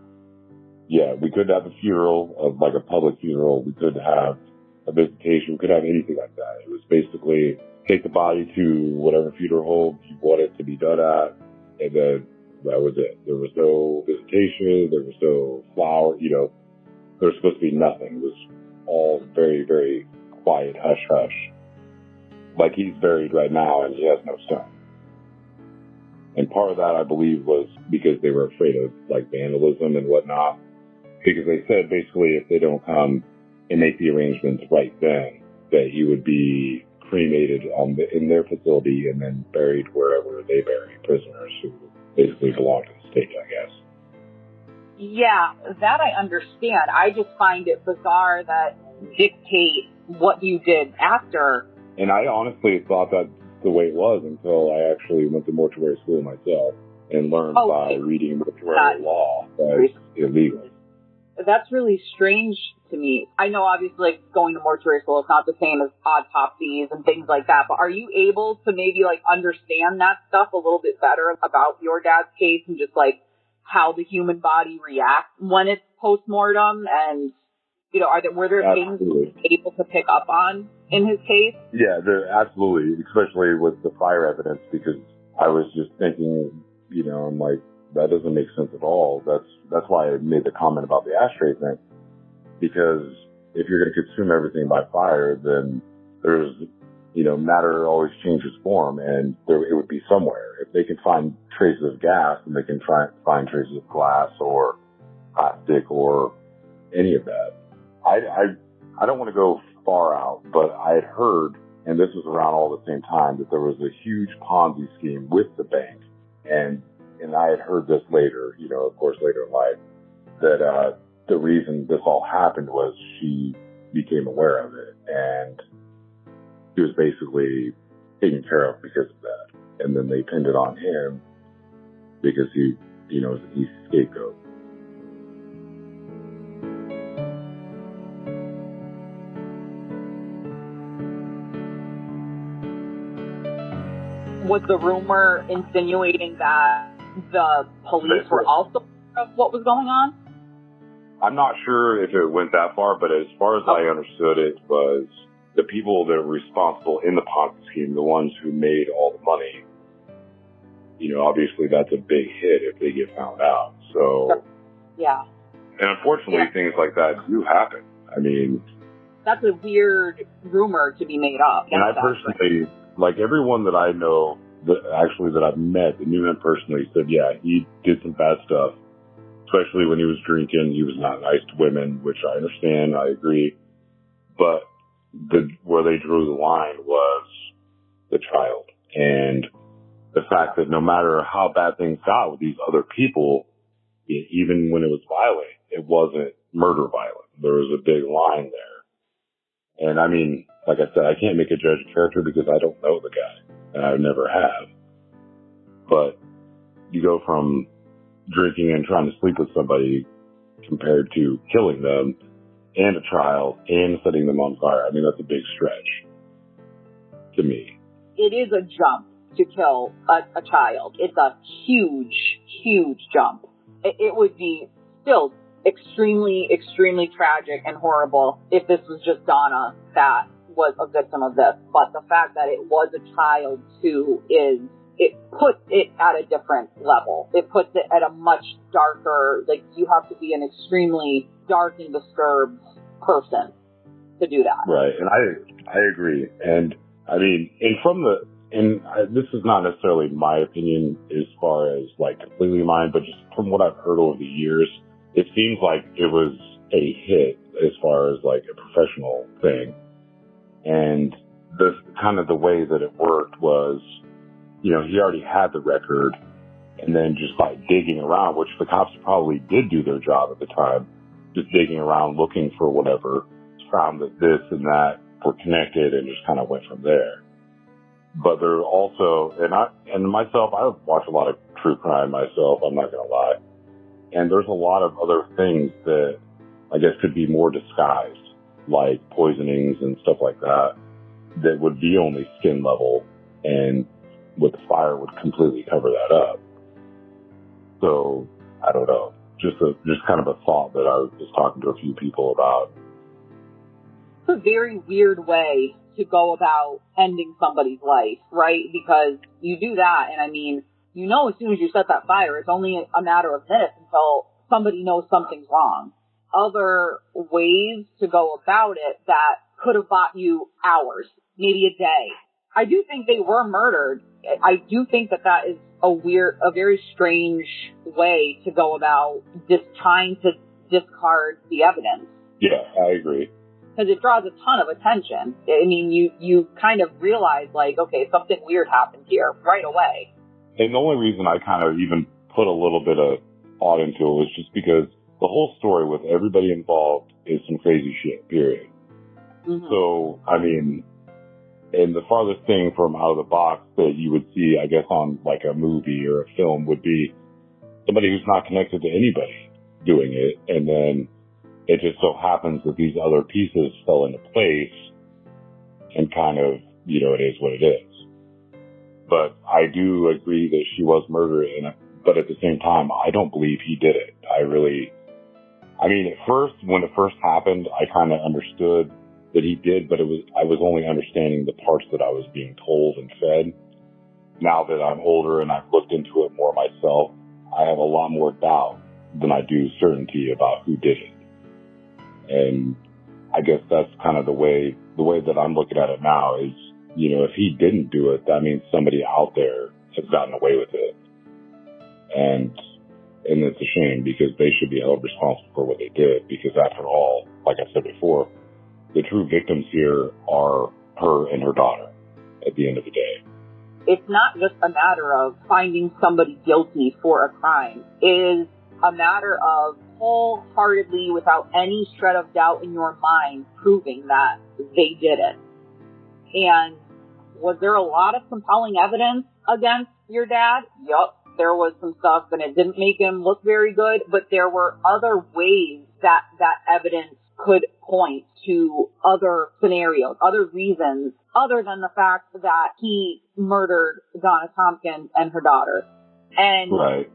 Yeah, we couldn't have a funeral, like a public funeral. We couldn't have a visitation. We couldn't have anything like that. It was basically take the body to whatever funeral home you want it to be done at, and then that was it. There was no visitation. There was no flower. There was supposed to be nothing. It was all very, very quiet, hush-hush. Like he's buried right now and he has no son. And part of that, I believe, was because they were afraid of, like, vandalism and whatnot. Because they said, basically, if they don't come and make the arrangements right then, that he would be cremated in their facility and then buried wherever they bury prisoners who basically belong to the state, I guess. Yeah, that I understand. I just find it bizarre that dictate what you did after. And I honestly thought that's the way it was until I actually went to mortuary school myself and learned by reading mortuary law that it's illegal. That's really strange to me. I know obviously like going to mortuary school is not the same as autopsies and things like that, but are you able to maybe like understand that stuff a little bit better about your dad's case and just like how the human body reacts when it's post-mortem? And were there things you were able to pick up on in his case? Yeah, there absolutely, especially with the fire evidence, because I was just thinking, I'm like, that doesn't make sense at all. That's why I made the comment about the ashtray thing, because if you're going to consume everything by fire, then there's, matter always changes form, and it would be somewhere. If they can find traces of gas, and they can find traces of glass or plastic or any of that. I don't want to go far out, but I had heard, and this was around all the same time, that there was a huge Ponzi scheme with the bank. And I had heard this later, of course, later in life, that the reason this all happened was she became aware of it. And she was basically taken care of because of that. And then they pinned it on him because he's a scapegoat. Was the rumor insinuating that the police were also aware of what was going on? I'm not sure if it went that far, but as far as I understood it, was the people that were responsible in the Ponzi scheme, the ones who made all the money. Obviously that's a big hit if they get found out. So, yeah. And unfortunately, things like that do happen. I mean, that's a weird rumor to be made up. And I personally, like everyone that I know, that I've met, that knew him personally, said, yeah, he did some bad stuff, especially when he was drinking. He was not nice to women, which I understand, I agree. But where they drew the line was the child. And the fact that no matter how bad things got with these other people, even when it was violent, it wasn't murder violent. There was a big line there. And I mean, like I said, I can't make a judge of character because I don't know the guy, and I never have. But you go from drinking and trying to sleep with somebody compared to killing them and a child and setting them on fire. I mean, that's a big stretch to me. It is a jump to kill a child. It's a huge, huge jump. It would be still extremely, extremely tragic and horrible if this was just Donna that was a victim of this. But the fact that it was a child too it puts it at a different level. It puts it at a much darker, like you have to be an extremely dark and disturbed person to do that. Right. And I agree. And I mean, this is not necessarily my opinion as far as like completely mine, but just from what I've heard over the years, it seems like it was a hit as far as like a professional thing. And the kind of the way that it worked was, he already had the record, and then just by digging around, which the cops probably did do their job at the time, just digging around looking for whatever, found that this and that were connected and just kind of went from there. But there are also, and myself, I watch a lot of true crime myself, I'm not going to lie. And there's a lot of other things that I guess could be more disguised, like poisonings and stuff like that, that would be only skin level, and with the fire would completely cover that up. So, I don't know. Just kind of a thought that I was just talking to a few people about. It's a very weird way to go about ending somebody's life, right? Because you do that, and I mean, you know, as soon as you set that fire, it's only a matter of minutes until somebody knows something's wrong. Other ways to go about it that could have bought you hours, maybe a day. I do think they were murdered. I do think that is a very strange way to go about just trying to discard the evidence. Yeah, I agree. Because it draws a ton of attention. I mean, you kind of realize, like, okay, something weird happened here right away. And the only reason I kind of even put a little bit of thought into it was just because the whole story with everybody involved is some crazy shit, period. Mm-hmm. So, I mean, and the farthest thing from out of the box that you would see, I guess, on like a movie or a film would be somebody who's not connected to anybody doing it, and then it just so happens that these other pieces fell into place and kind of, you know, it is what it is. But I do agree that she was murdered, but at the same time, I don't believe he did it. I mean, at first, when it first happened, I kind of understood that he did, but I was only understanding the parts that I was being told and fed. Now that I'm older and I've looked into it more myself, I have a lot more doubt than I do certainty about who did it. And I guess that's kind of the way that I'm looking at it now is, you know, if he didn't do it, that means somebody out there has gotten away with it. And it's a shame because they should be held responsible for what they did, because after all, like I said before, the true victims here are her and her daughter at the end of the day. It's not just a matter of finding somebody guilty for a crime. It is a matter of wholeheartedly, without any shred of doubt in your mind, proving that they did it. And was there a lot of compelling evidence against your dad? Yup, there was some stuff, and it didn't make him look very good, but there were other ways that evidence could point to other scenarios, other reasons, other than the fact that he murdered Donna Tompkins and her daughter. And right.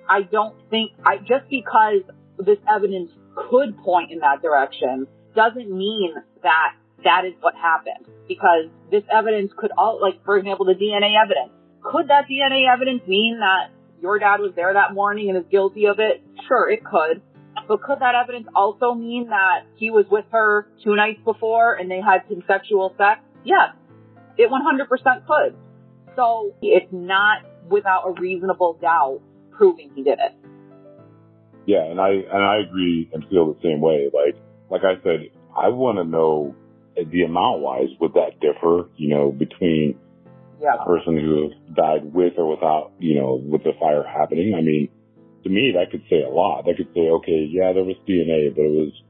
I don't think, just because this evidence could point in that direction doesn't mean that is what happened. Because this evidence could for example, the DNA evidence. Could that DNA evidence mean that your dad was there that morning and is guilty of it? Sure, it could. But could that evidence also mean that he was with her 2 nights before and they had consensual sex? Yes, it 100% could. So it's not without a reasonable doubt proving he did it. Yeah, and I agree and feel the same way. Like I said, I want to know the amount wise, would that differ, you know, between a person who died with or without, you know, with the fire happening? I mean, to me, that could say a lot. That could say, okay, yeah, there was DNA, but it was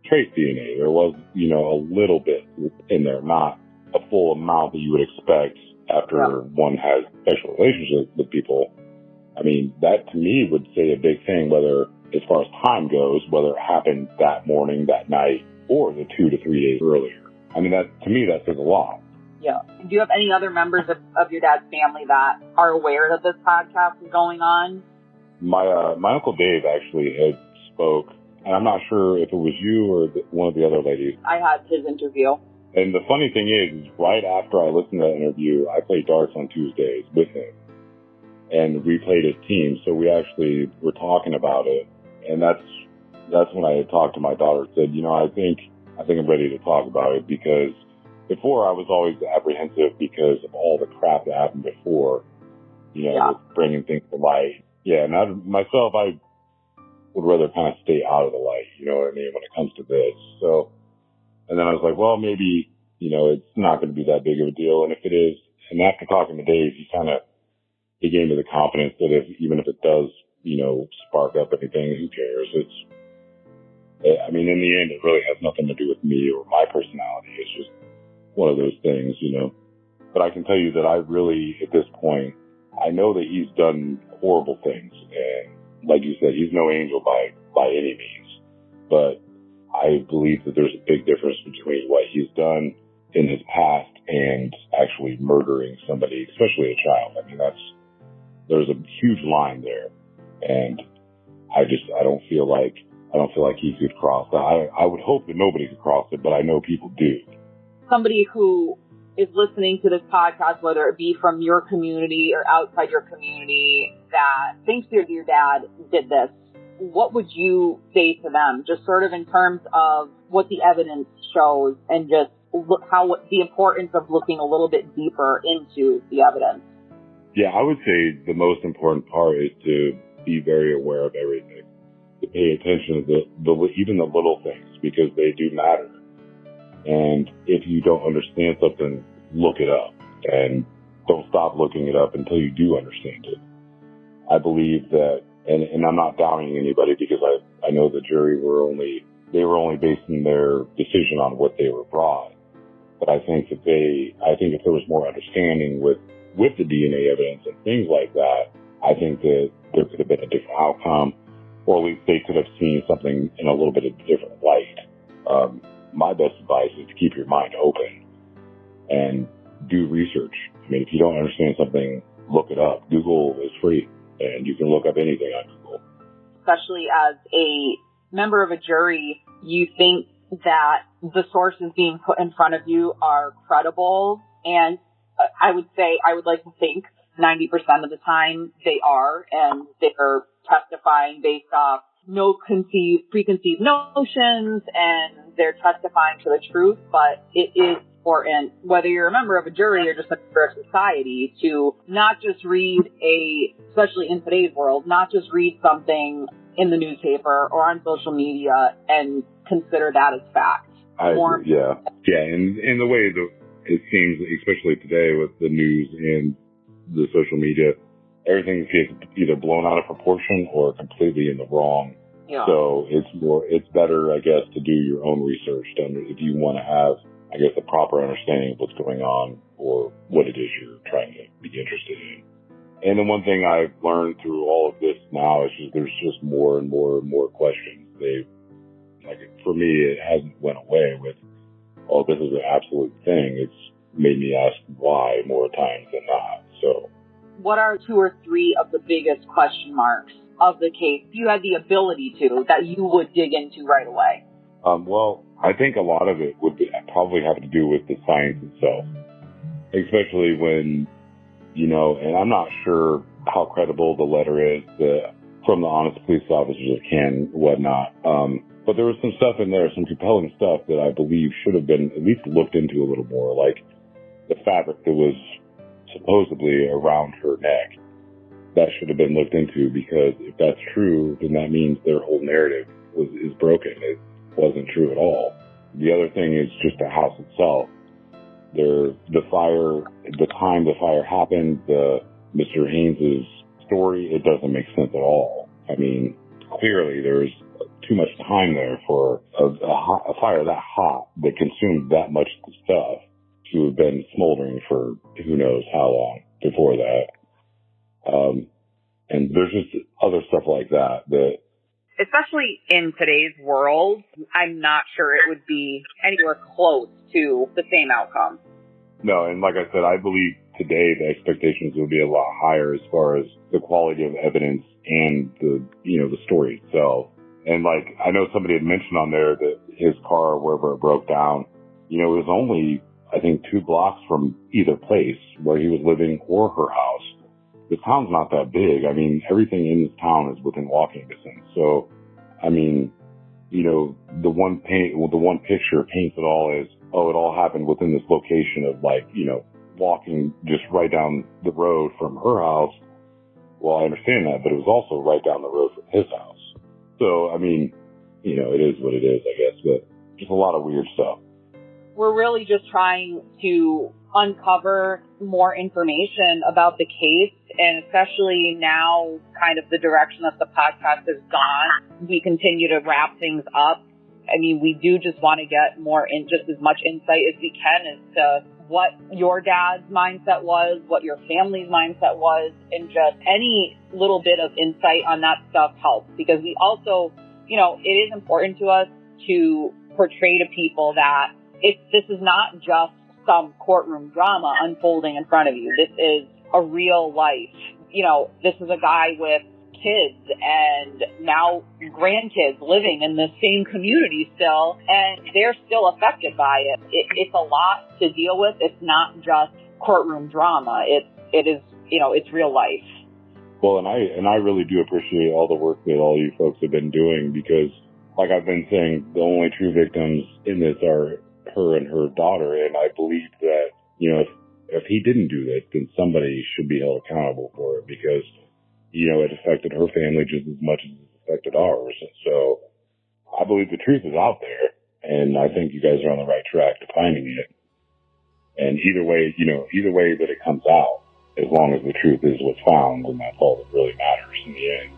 trace DNA. There was, you know, a little bit in there, not a full amount that you would expect after one has sexual relationships with people. I mean, that to me would say a big thing, whether as far as time goes, whether it happened that morning, that night, or the 2 to 3 days earlier. I mean, that to me, that says a lot. Yeah. Do you have any other members of your dad's family that are aware that this podcast is going on? My Uncle Dave actually had spoke, and I'm not sure if it was you or one of the other ladies. I had his interview. And the funny thing is right after I listened to that interview, I played darts on Tuesdays with him. And we played as teams, so we actually were talking about it. And that's when I had talked to my daughter and said, you know, I think I'm ready to talk about it, because before I was always apprehensive because of all the crap that happened before, you know, with bringing things to light. Yeah, and I would rather kind of stay out of the light, you know what I mean, when it comes to this. So, and then I was like, well, maybe, you know, it's not going to be that big of a deal. And if it is, and after talking to Dave, he gave me the confidence that even if it does, you know, spark up anything, who cares? I mean, in the end, it really has nothing to do with me or my personality. It's just one of those things, you know. But I can tell you that I really, at this point, I know that he's done horrible things. And like you said, he's no angel by any means. But I believe that there's a big difference between what he's done in his past and actually murdering somebody, especially a child. I mean, there's a huge line there. And I don't feel like he could cross that. I would hope that nobody could cross it, but I know people do. Somebody who is listening to this podcast, whether it be from your community or outside your community, that thinks your dad did this, what would you say to them, just sort of in terms of what the evidence shows and just the importance of looking a little bit deeper into the evidence? Yeah, I would say the most important part is to be very aware of everything, to pay attention to even the little things, because they do matter. And if you don't understand something, look it up, and don't stop looking it up until you do understand it. I believe that, and I'm not downing anybody, because I know the jury were only basing their decision on what they were brought. But I think if there was more understanding with the DNA evidence and things like that, I think that there could have been a different outcome, or at least they could have seen something in a little bit of a different light. My best advice is to keep your mind open and do research. I mean, if you don't understand something, look it up. Google is free, and you can look up anything on Google. Especially as a member of a jury, you think that the sources being put in front of you are credible, and I would like to think 90% of the time they are, and they're testifying based off no preconceived notions, and they're testifying to the truth. But it is important, whether you're a member of a jury or just a member of society, to not just read especially in today's world, not just read something in the newspaper or on social media and consider that as fact. Yeah, and the way it seems, especially today with the news and the social media, everything gets either blown out of proportion or completely in the wrong. Yeah. So it's better, I guess, to do your own research if you want to have, I guess, a proper understanding of what's going on or what it is you're trying to be interested in. And the one thing I've learned through all of this now is there's just more and more and more questions. For me, it hasn't went away with, oh, this is an absolute thing. It's made me ask why more times than not. So, what are 2 or 3 of the biggest question marks of the case, if you had the ability to, that you would dig into right away? Well, I think a lot of it would probably have to do with the science itself, especially when, and I'm not sure how credible the letter is from the honest police officers and whatnot. But there was some stuff in there, some compelling stuff that I believe should have been at least looked into a little more, like the fabric that was supposedly around her neck. That should have been looked into, because if that's true, then that means their whole narrative is broken. It wasn't true at all. The other thing is just the house itself. The time the fire happened, Mr. Haynes' story, it doesn't make sense at all. I mean, clearly there's too much time there for a fire that hot that consumed that much stuff to have been smoldering for who knows how long before that. And there's just other stuff like that. Especially in today's world, I'm not sure it would be anywhere close to the same outcome. No, and like I said, I believe today the expectations would be a lot higher as far as the quality of evidence and the story itself. And I know somebody had mentioned on there that his car, wherever it broke down, it was only, I think, 2 blocks from either place where he was living or her house. The town's not that big. I mean, everything in this town is within walking distance. So, I mean, the one picture paints it all as, oh, it all happened within this location of walking just right down the road from her house. Well, I understand that, but it was also right down the road from his house. So, I mean, it is what it is, I guess, but just a lot of weird stuff. We're really just trying to uncover more information about the case, and especially now kind of the direction that the podcast has gone. We continue to wrap things up I mean, we do just want to get just as much insight as we can as to what your dad's mindset was, what your family's mindset was, and just any little bit of insight on that stuff helps. Because we also, it is important to us to portray to people that this is not just some courtroom drama unfolding in front of you. This is a real life. This is a guy with kids and now grandkids living in the same community still, and they're still affected by it. It's a lot to deal with. It's not just courtroom drama. It is, it's real life. Well, and I really do appreciate all the work that all you folks have been doing, because like I've been saying, the only true victims in this are her and her daughter, and I believe that, if he didn't do this, then somebody should be held accountable for it, because it affected her family just as much as it affected ours. And so I believe the truth is out there, and I think you guys are on the right track to finding it. And either way that it comes out, as long as the truth is what's found, and that's all that really matters in the end.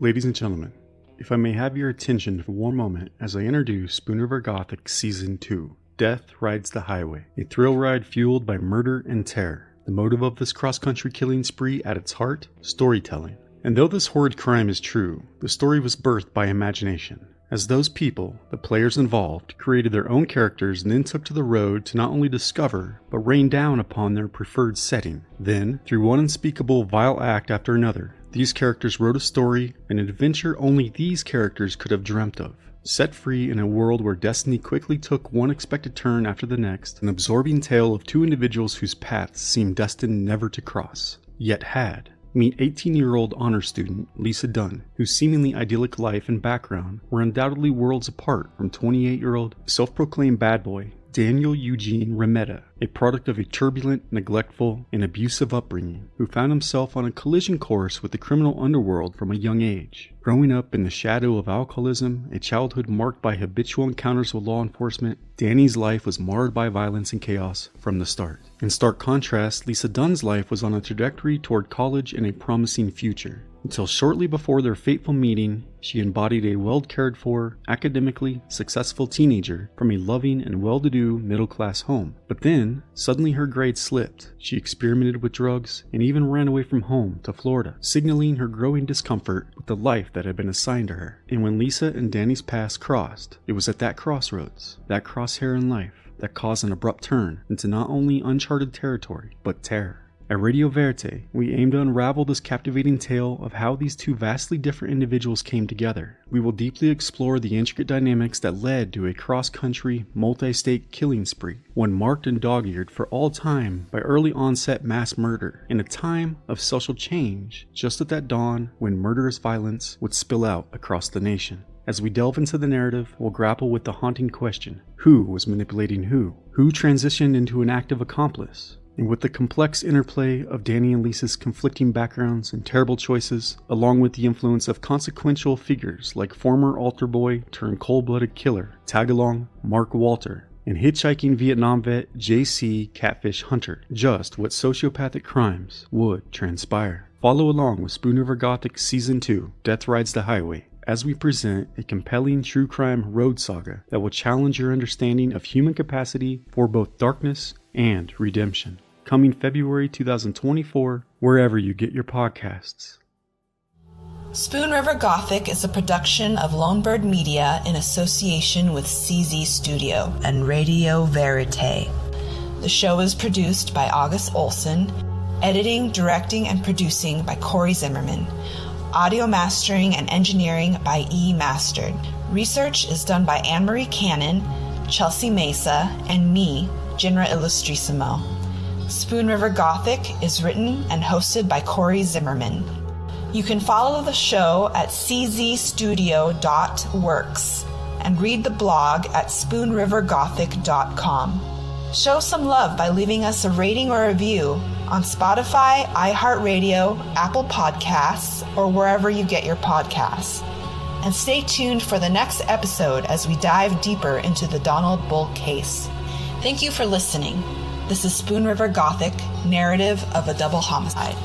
Ladies and gentlemen, if I may have your attention for one moment as I introduce Spoon River Gothic Season 2, Death Rides the Highway, a thrill ride fueled by murder and terror. The motive of this cross-country killing spree at its heart, storytelling. And though this horrid crime is true, the story was birthed by imagination, as those people, the players involved, created their own characters and then took to the road to not only discover, but rain down upon their preferred setting. Then, through one unspeakable vile act after another, these characters wrote a story, an adventure only these characters could have dreamt of. Set free in a world where destiny quickly took one expected turn after the next, an absorbing tale of two individuals whose paths seemed destined never to cross, yet had. Meet 18-year-old honor student Lisa Dunn, whose seemingly idyllic life and background were undoubtedly worlds apart from 28-year-old self-proclaimed bad boy Daniel Eugene Remeda, a product of a turbulent, neglectful, and abusive upbringing, who found himself on a collision course with the criminal underworld from a young age. Growing up in the shadow of alcoholism, a childhood marked by habitual encounters with law enforcement, Danny's life was marred by violence and chaos from the start. In stark contrast, Lisa Dunn's life was on a trajectory toward college and a promising future. Until shortly before their fateful meeting, she embodied a well-cared-for, academically successful teenager from a loving and well-to-do middle-class home. But then, suddenly her grades slipped. She experimented with drugs and even ran away from home to Florida, signaling her growing discomfort with the life that had been assigned to her. And when Lisa and Danny's paths crossed, it was at that crossroads, that crosshair in life, that caused an abrupt turn into not only uncharted territory, but terror. At Radio Vérité, we aim to unravel this captivating tale of how these two vastly different individuals came together. We will deeply explore the intricate dynamics that led to a cross-country, multi-state killing spree, one marked and dog-eared for all time by early onset mass murder, in a time of social change, just at that dawn when murderous violence would spill out across the nation. As we delve into the narrative, we'll grapple with the haunting question: who was manipulating who? Who transitioned into an active accomplice? And with the complex interplay of Danny and Lisa's conflicting backgrounds and terrible choices, along with the influence of consequential figures like former altar boy turned cold-blooded killer Tagalong Mark Walter, and hitchhiking Vietnam vet J.C. Catfish Hunter, just what sociopathic crimes would transpire. Follow along with Spoon River Gothic Season 2, Death Rides the Highway, as we present a compelling true crime road saga that will challenge your understanding of human capacity for both darkness and redemption. Coming February 2024, wherever you get your podcasts. Spoon River Gothic is a production of Lonebird Media in association with CZ Studio and Radio Vérité. The show is produced by August Olson, editing, directing, and producing by Corey Zimmerman. Audio mastering and engineering by E. Mastered. Research is done by Anne-Marie Cannon, Chelsea Mesa, and me, Jinra Illustrissimo. Spoon River Gothic is written and hosted by Corey Zimmerman. You can follow the show at czstudio.works and read the blog at spoonrivergothic.com. Show some love by leaving us a rating or review on Spotify, iHeartRadio, Apple Podcasts, or wherever you get your podcasts. And stay tuned for the next episode as we dive deeper into the Donald Bull case. Thank you for listening. This is Spoon River Gothic, narrative of a double homicide.